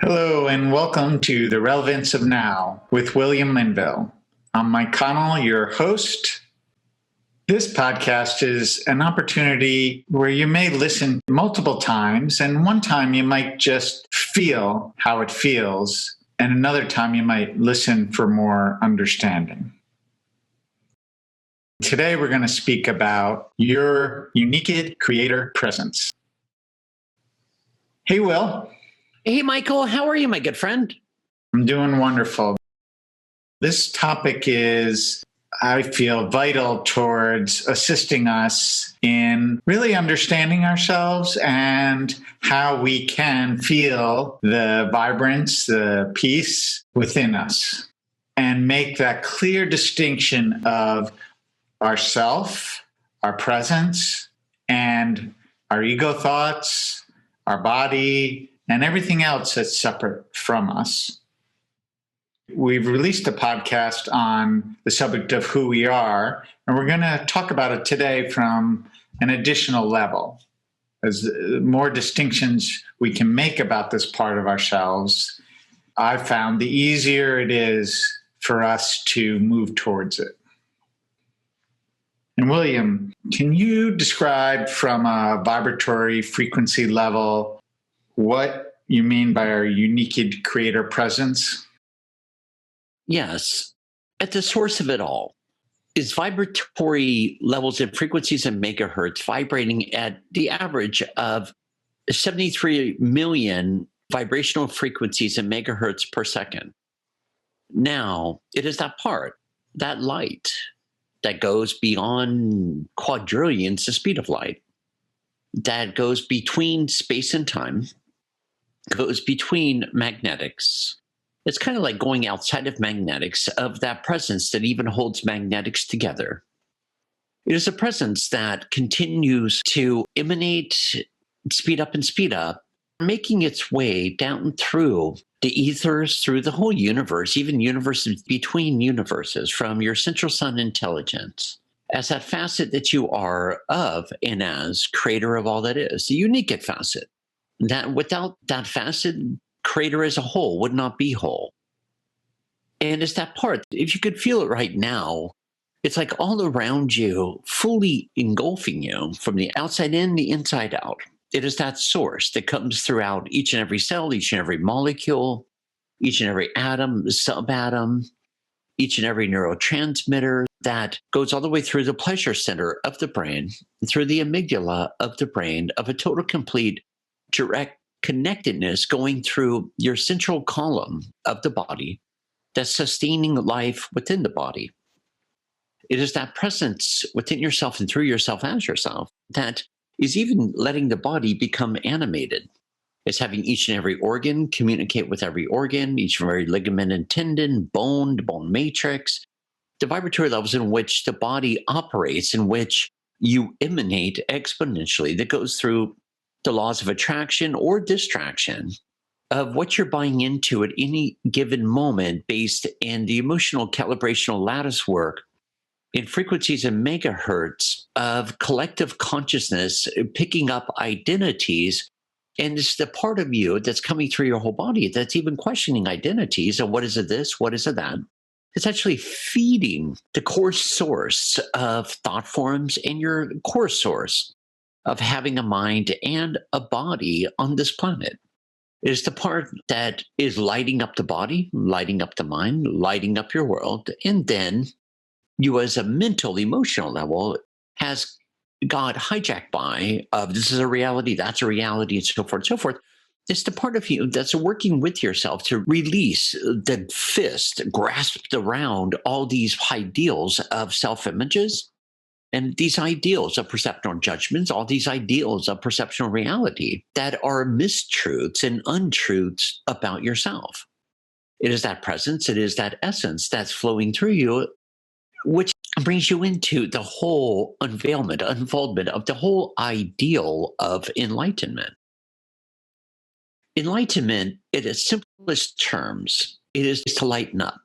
Hello, and welcome to The Relevance of Now with William Linville. I'm Mike Connell, your host. This podcast is an opportunity where you may listen multiple times, and one time you might just feel how it feels, and another time you might listen for more understanding. Today, we're going to speak about your unique creator presence. Hey, Will. Hey, Michael, how are you, my good friend? I'm doing wonderful. This topic is, I feel, vital towards assisting us in really understanding ourselves and how we can feel the vibrance, the peace within us, and make that clear distinction of ourself, our presence, and our ego thoughts, our body, and everything else that's separate from us. We've released a podcast on the subject of who we are, and we're going to talk about it today from an additional level. As more distinctions we can make about this part of ourselves, I've found the easier it is for us to move towards it. And William, can you describe from a vibratory frequency level what you mean by our unique creator presence? Yes. At the source of it all is vibratory levels and frequencies in megahertz vibrating at the average of 73 million vibrational frequencies in megahertz per second. Now, it is that part, that light, that goes beyond quadrillions the speed of light, that goes between space and time, goes between magnetics. It's kind of like going outside of magnetics, of that presence that even holds magnetics together. It is a presence that continues to emanate, speed up, making its way down through the ethers, through the whole universe, even universes between universes, from your central sun intelligence, as that facet that you are of and as creator of all that is, the unique facet. That without that facet, creator as a whole would not be whole. And it's that part, if you could feel it right now, it's like all around you, fully engulfing you from the outside in, the inside out. It is that source that comes throughout each and every cell, each and every molecule, each and every atom, subatom, each and every neurotransmitter that goes all the way through the pleasure center of the brain, through the amygdala of the brain, of a total, complete, direct connectedness going through your central column of the body that's sustaining life within the body. It is that presence within yourself and through yourself as yourself that is even letting the body become animated. It's having each and every organ communicate with every organ, each and every ligament and tendon, bone matrix, the vibratory levels in which the body operates, in which you emanate exponentially, that goes through the laws of attraction or distraction of what you're buying into at any given moment, based in the emotional calibrational lattice work in frequencies and megahertz of collective consciousness, picking up identities. And it's the part of you that's coming through your whole body that's even questioning identities. And what is it this? What is it that? It's actually feeding the core source of thought forms and your core source of having a mind and a body on this planet. It is the part that is lighting up the body, lighting up the mind, lighting up your world. And then you, as a mental, emotional level, has got hijacked by this is a reality, that's a reality, and so forth and so forth. It's the part of you that's working with yourself to release the fist grasped around all these ideals of self-images and these ideals of perceptual judgments, all these ideals of perceptual reality that are mistruths and untruths about yourself. It is that presence, it is that essence that's flowing through you, which brings you into the whole unfoldment of the whole ideal of enlightenment. Enlightenment, in its simplest terms, it is to lighten up.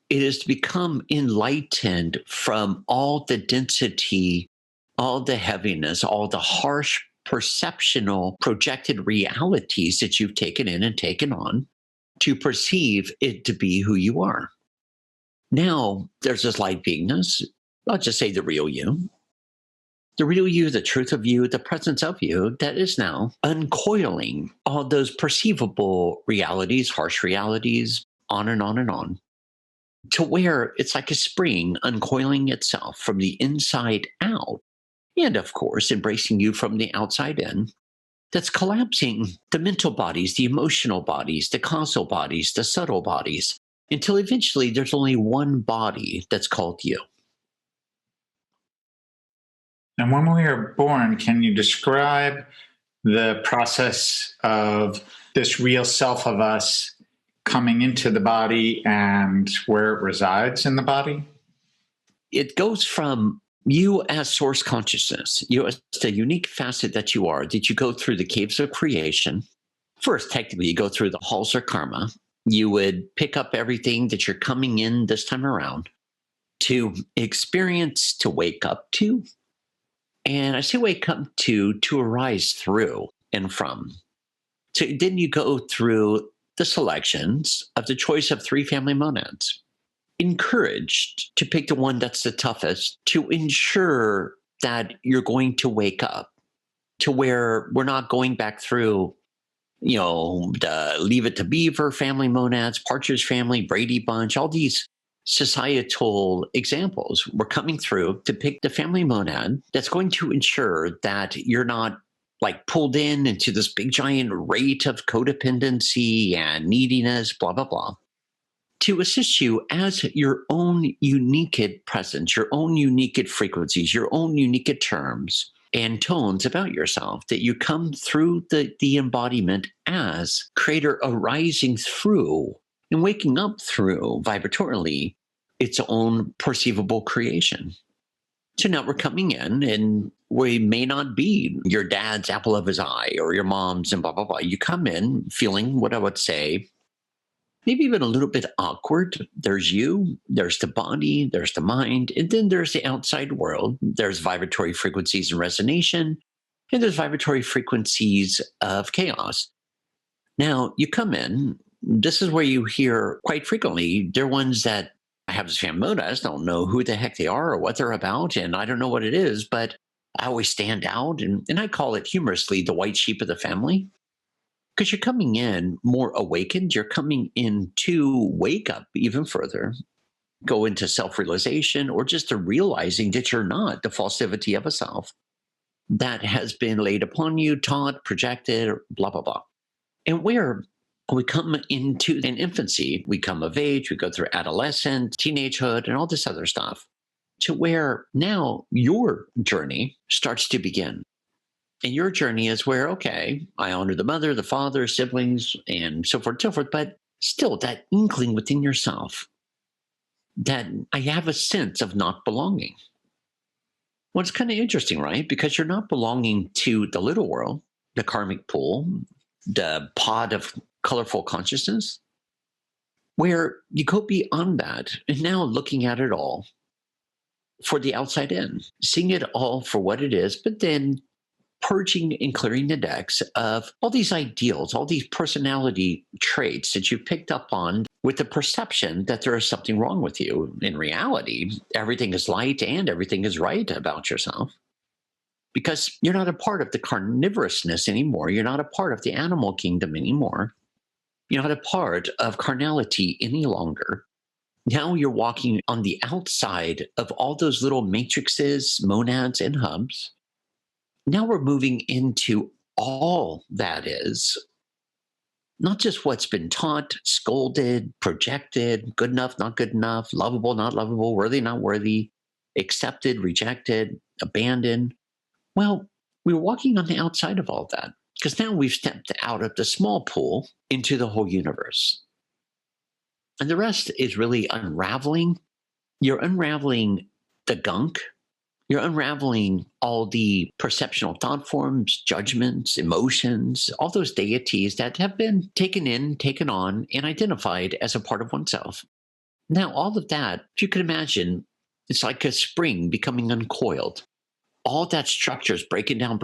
It is to become enlightened from all the density, all the heaviness, all the harsh perceptional projected realities that you've taken in and taken on to perceive it to be who you are. Now, there's this light beingness. I'll just say the real you. The real you, the truth of you, the presence of you that is now uncoiling all those perceivable realities, harsh realities, on and on and on, to where it's like a spring uncoiling itself from the inside out. And of course, embracing you from the outside in. That's collapsing the mental bodies, the emotional bodies, the causal bodies, the subtle bodies, until eventually there's only one body that's called you. And when we are born, can you describe the process of this real self of us coming into the body and where it resides in the body? It goes from you as source consciousness, you as the unique facet that you are, that you go through the caves of creation. First, technically, you go through the halls of karma. You would pick up everything that you're coming in this time around to experience, to wake up to. And I say wake up to arise through and from. So then you go through the selections of the choice of 3 family monads, encouraged to pick the one that's the toughest to ensure that you're going to wake up to where we're not going back through, the Leave It to Beaver family monads, Partridge Family, Brady Bunch, all these societal examples. We're coming through to pick the family monad that's going to ensure that you're not like pulled into this big giant rate of codependency and neediness, blah, blah, blah, to assist you as your own unique presence, your own unique frequencies, your own unique terms and tones about yourself, that you come through the embodiment as creator arising through and waking up through vibratorily its own perceivable creation. So now we're coming in and we may not be your dad's apple of his eye or your mom's and blah, blah, blah. You come in feeling what I would say, maybe even a little bit awkward. There's you, there's the body, there's the mind, and then there's the outside world. There's vibratory frequencies and resonance, and there's vibratory frequencies of chaos. Now you come in, this is where you hear quite frequently, they're ones that I have this family mode. I just don't know who the heck they are or what they're about, and I don't know what it is, but I always stand out, and I call it humorously the white sheep of the family. Because you're coming in more awakened, you're coming in to wake up even further, go into self-realization, or just to realizing that you're not the falsivity of a self that has been laid upon you, taught, projected, blah, blah, blah. And where we come into an infancy, we come of age, we go through adolescence, teenagehood, and all this other stuff, to where now your journey starts to begin. And your journey is where, okay, I honor the mother, the father, siblings, and so forth and so forth, but still that inkling within yourself that I have a sense of not belonging. Well, it's kind of interesting, right? Because you're not belonging to the little world, the karmic pool, the pod of colorful consciousness, where you go beyond that and now looking at it all for the outside in, seeing it all for what it is, but then purging and clearing the decks of all these ideals, all these personality traits that you picked up on with the perception that there is something wrong with you. In reality, everything is light and everything is right about yourself, because you're not a part of the carnivorousness anymore. You're not a part of the animal kingdom anymore. You're not a part of carnality any longer. Now you're walking on the outside of all those little matrices, monads, and hubs. Now we're moving into all that is, not just what's been taught, scolded, projected, good enough, not good enough, lovable, not lovable, worthy, not worthy, accepted, rejected, abandoned. Well, we're walking on the outside of all that, because now we've stepped out of the small pool into the whole universe. And the rest is really unraveling. You're unraveling the gunk. You're unraveling all the perceptional thought forms, judgments, emotions, all those deities that have been taken in, taken on, and identified as a part of oneself. Now, all of that, if you can imagine, it's like a spring becoming uncoiled. all that structure is breaking down.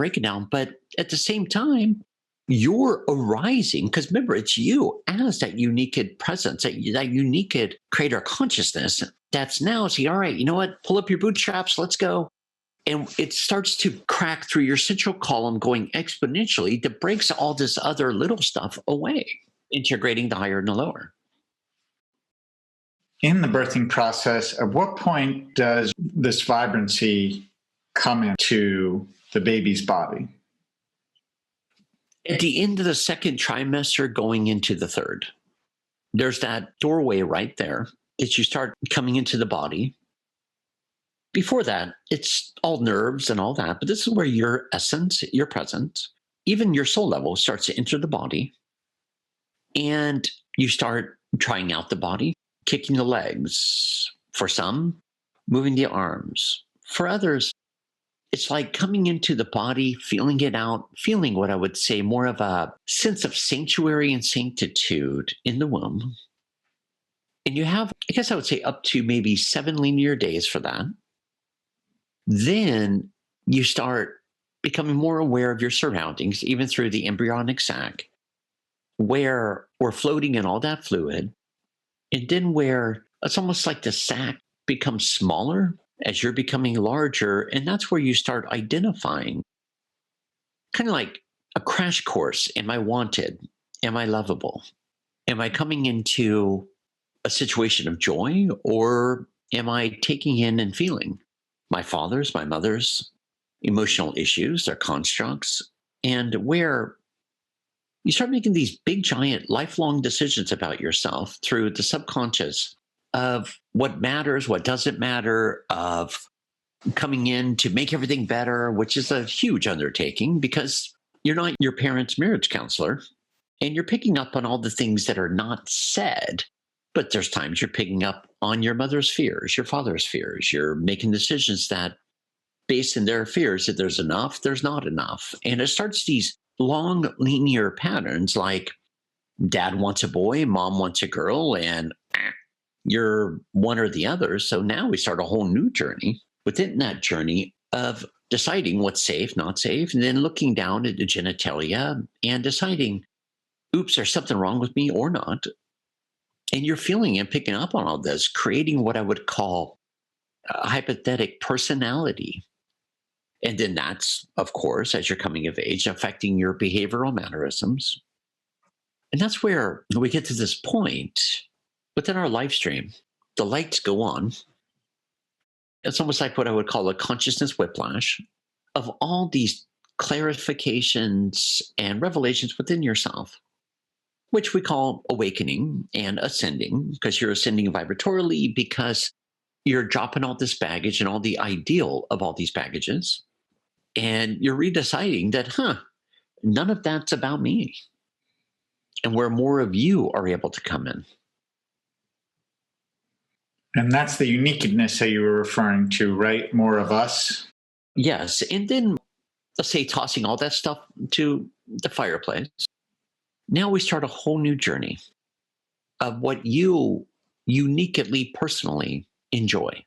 But at the same time, you're arising because remember, it's you as that unique presence, that unique creator consciousness that's now saying, all right, you know what? Pull up your bootstraps. Let's go. And it starts to crack through your central column going exponentially that breaks all this other little stuff away, integrating the higher and the lower. In the birthing process, at what point does this vibrancy come into the baby's body? At the end of the second trimester, going into the third, there's that doorway right there that you start coming into the body. Before that, it's all nerves and all that, but this is where your essence, your presence, even your soul level starts to enter the body. And you start trying out the body, kicking the legs. For some, moving the arms. For others, it's like coming into the body, feeling it out, feeling what I would say more of a sense of sanctuary and sanctitude in the womb. And you have, I guess I would say, up to maybe 7 linear days for that. Then you start becoming more aware of your surroundings, even through the embryonic sac, where we're floating in all that fluid. And then where it's almost like the sac becomes smaller as you're becoming larger. And that's where you start identifying, kind of like a crash course. Am I wanted? Am I lovable? Am I coming into a situation of joy, or am I taking in and feeling my father's, my mother's emotional issues, their constructs, and where you start making these big, giant, lifelong decisions about yourself through the subconscious of what matters, what doesn't matter, of coming in to make everything better, which is a huge undertaking because you're not your parents' marriage counselor and you're picking up on all the things that are not said. But there's times you're picking up on your mother's fears, your father's fears. You're making decisions that, based in their fears, that there's enough, there's not enough. And it starts these long linear patterns like dad wants a boy, mom wants a girl, and you're one or the other. So now we start a whole new journey within that journey of deciding what's safe, not safe, and then looking down at the genitalia and deciding, oops, there's something wrong with me or not. And you're feeling and picking up on all this, creating what I would call a hypothetic personality. And then that's, of course, as you're coming of age, affecting your behavioral mannerisms. And that's where we get to this point within our live stream. The lights go on. It's almost like what I would call a consciousness whiplash of all these clarifications and revelations within yourself, which we call awakening and ascending, because you're ascending vibratorily, because you're dropping all this baggage and all the ideal of all these baggages. And you're redeciding that, none of that's about me. And where more of you are able to come in. And that's the uniqueness that you were referring to, right? More of us. Yes. And then, let's say, tossing all that stuff to the fireplace. Now we start a whole new journey of what you uniquely, personally enjoy.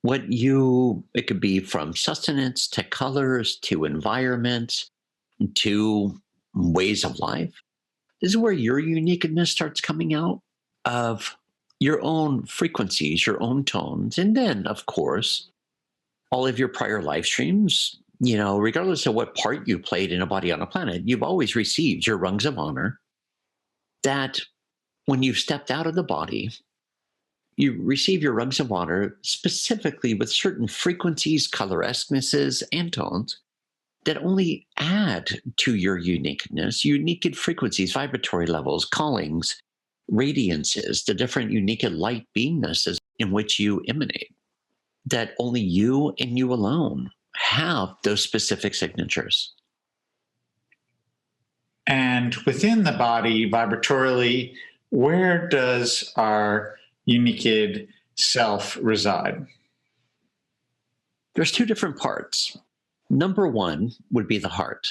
It could be from sustenance to colors to environments to ways of life. This is where your uniqueness starts coming out of your own frequencies, your own tones. And then, of course, all of your prior live streams, regardless of what part you played in a body on a planet, you've always received your rungs of honor that when you've stepped out of the body, you receive your rungs of honor specifically with certain frequencies, coloresquenesses, and tones that only add to your uniqueness, unique frequencies, vibratory levels, callings, radiances, the different unique light beingnesses in which you emanate, that only you and you alone have those specific signatures. And within the body, vibratorily, where does our unique self reside? There's 2 different parts. Number 1 would be the heart.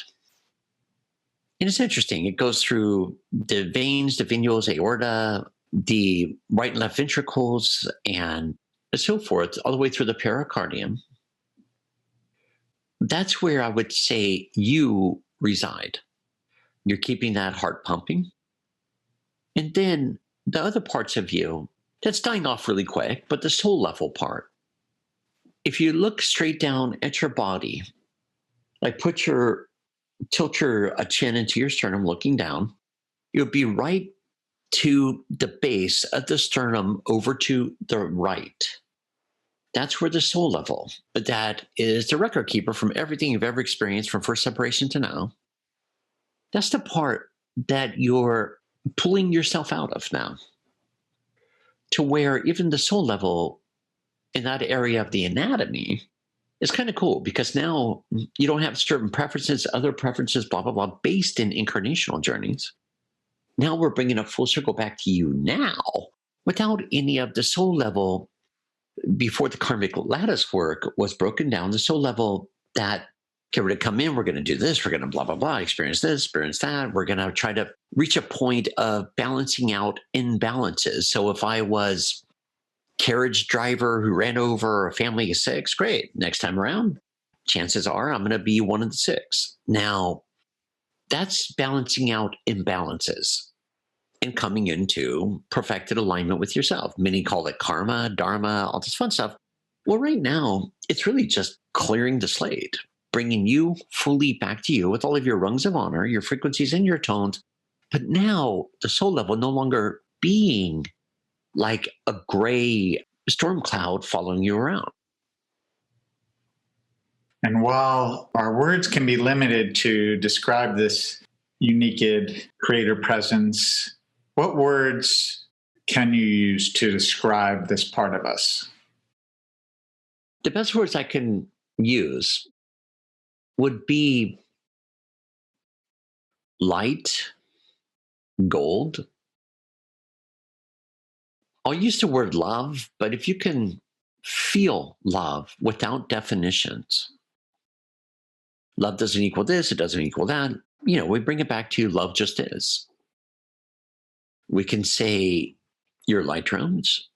And it's interesting. It goes through the veins, the venules, aorta, the right and left ventricles, and so forth, all the way through the pericardium. that's where I would say you reside. You're keeping that heart pumping. And then the other parts of you, that's dying off really quick, but the soul level part, if you look straight down at your body, like tilt your chin into your sternum looking down, you'll be right to the base of the sternum over to the right. That's where the soul level, but that is the record keeper from everything you've ever experienced from first separation to now. That's the part that you're pulling yourself out of now, to where even the soul level in that area of the anatomy is kind of cool, because now you don't have certain preferences, other preferences, blah, blah, blah, based in incarnational journeys. Now we're bringing a full circle back to you now without any of the soul level. Before the karmic lattice work was broken down, the soul level that, okay, we're going to come in, we're going to do this, we're going to blah, blah, blah, experience this, experience that. We're going to try to reach a point of balancing out imbalances. So if I was carriage driver who ran over a family of 6, great. Next time around, chances are I'm going to be one of the 6. Now, that's balancing out imbalances and coming into perfected alignment with yourself. Many call it karma, dharma, all this fun stuff. Well, right now, it's really just clearing the slate, bringing you fully back to you with all of your rungs of honor, your frequencies and your tones. But now the soul level no longer being like a gray storm cloud following you around. And while our words can be limited to describe this unique creator presence, what words can you use to describe this part of us? The best words I can use would be light, gold. I'll use the word love, but if you can feel love without definitions, love doesn't equal this, it doesn't equal that. We bring it back to love just is. We can say your light drones,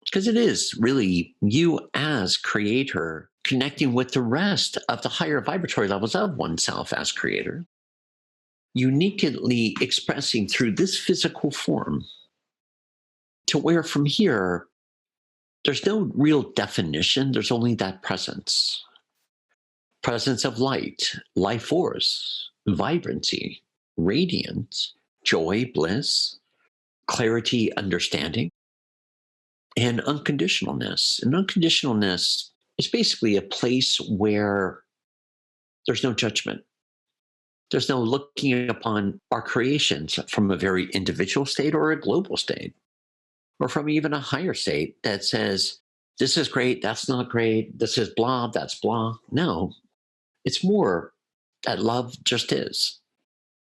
because it is really you as creator connecting with the rest of the higher vibratory levels of oneself as creator, uniquely expressing through this physical form, to where from here, there's no real definition. There's only that presence of light, life force, vibrancy, radiance, joy, bliss, clarity, understanding, and unconditionalness. And unconditionalness is basically a place where there's no judgment. There's no looking upon our creations from a very individual state or a global state, or from even a higher state that says, this is great, that's not great, this is blah, that's blah. No, it's more that love just is,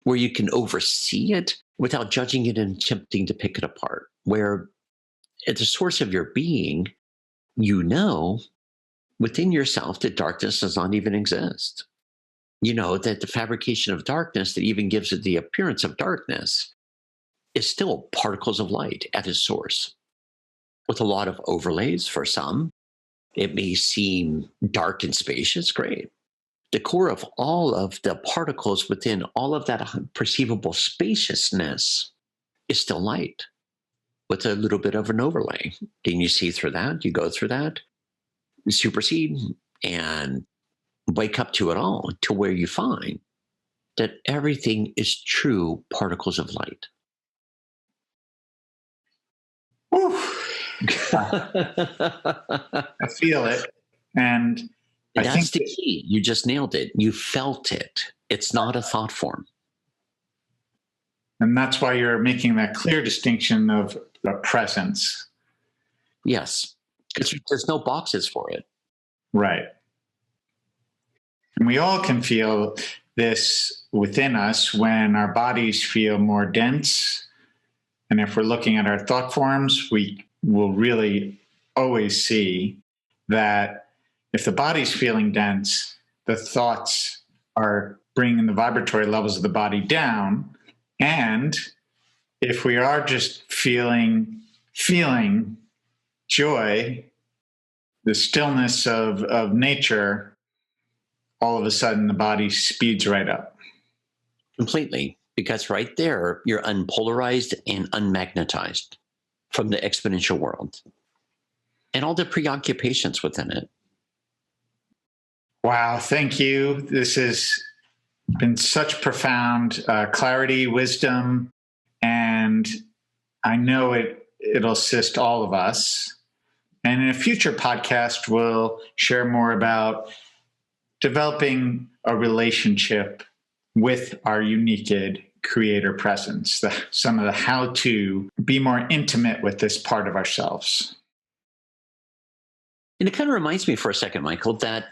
where you can oversee it without judging it and attempting to pick it apart, where at the source of your being, within yourself that darkness does not even exist. That the fabrication of darkness that even gives it the appearance of darkness is still particles of light at its source, with a lot of overlays. For some, it may seem dark and spacious, great. The core of all of the particles within all of that perceivable spaciousness is still light, with a little bit of an overlay. Then you see through that, you go through that, you supersede, and wake up to it all, to where you find that everything is true particles of light. I feel it. And that's the key. You just nailed it. You felt it. It's not a thought form. And that's why you're making that clear distinction of the presence. Yes, because there's no boxes for it. Right. And we all can feel this within us when our bodies feel more dense. And if we're looking at our thought forms, we will really always see that if the body's feeling dense, the thoughts are bringing the vibratory levels of the body down. And if we are just feeling joy, the stillness of nature, all of a sudden the body speeds right up. Completely. Because right there, you're unpolarized and unmagnetized from the exponential world and all the preoccupations within it. Wow, thank you. This has been such profound clarity, wisdom, and I know it'll assist all of us. And in a future podcast, we'll share more about developing a relationship with our unique creator presence, some of the how to be more intimate with this part of ourselves. And it kind of reminds me for a second, Michael, that,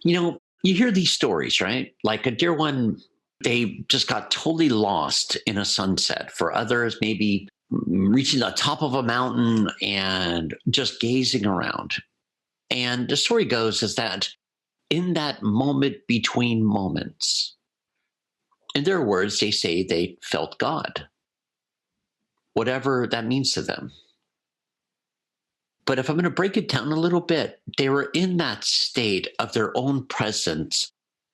you hear these stories, right? Like a dear one, they just got totally lost in a sunset. For others, maybe reaching the top of a mountain and just gazing around. And the story goes is that in that moment between moments, in their words, they say they felt God, whatever that means to them. But if I'm going to break it down a little bit, they were in that state of their own presence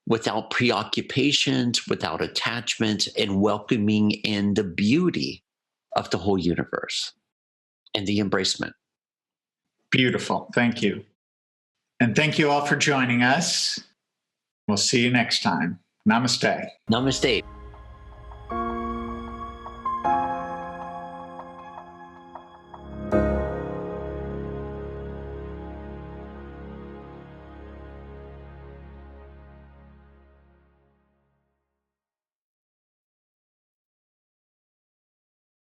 without preoccupations, without attachments, and welcoming in the beauty of the whole universe and the embracement. Beautiful. Thank you. And thank you all for joining us. We'll see you next time. Namaste. Namaste.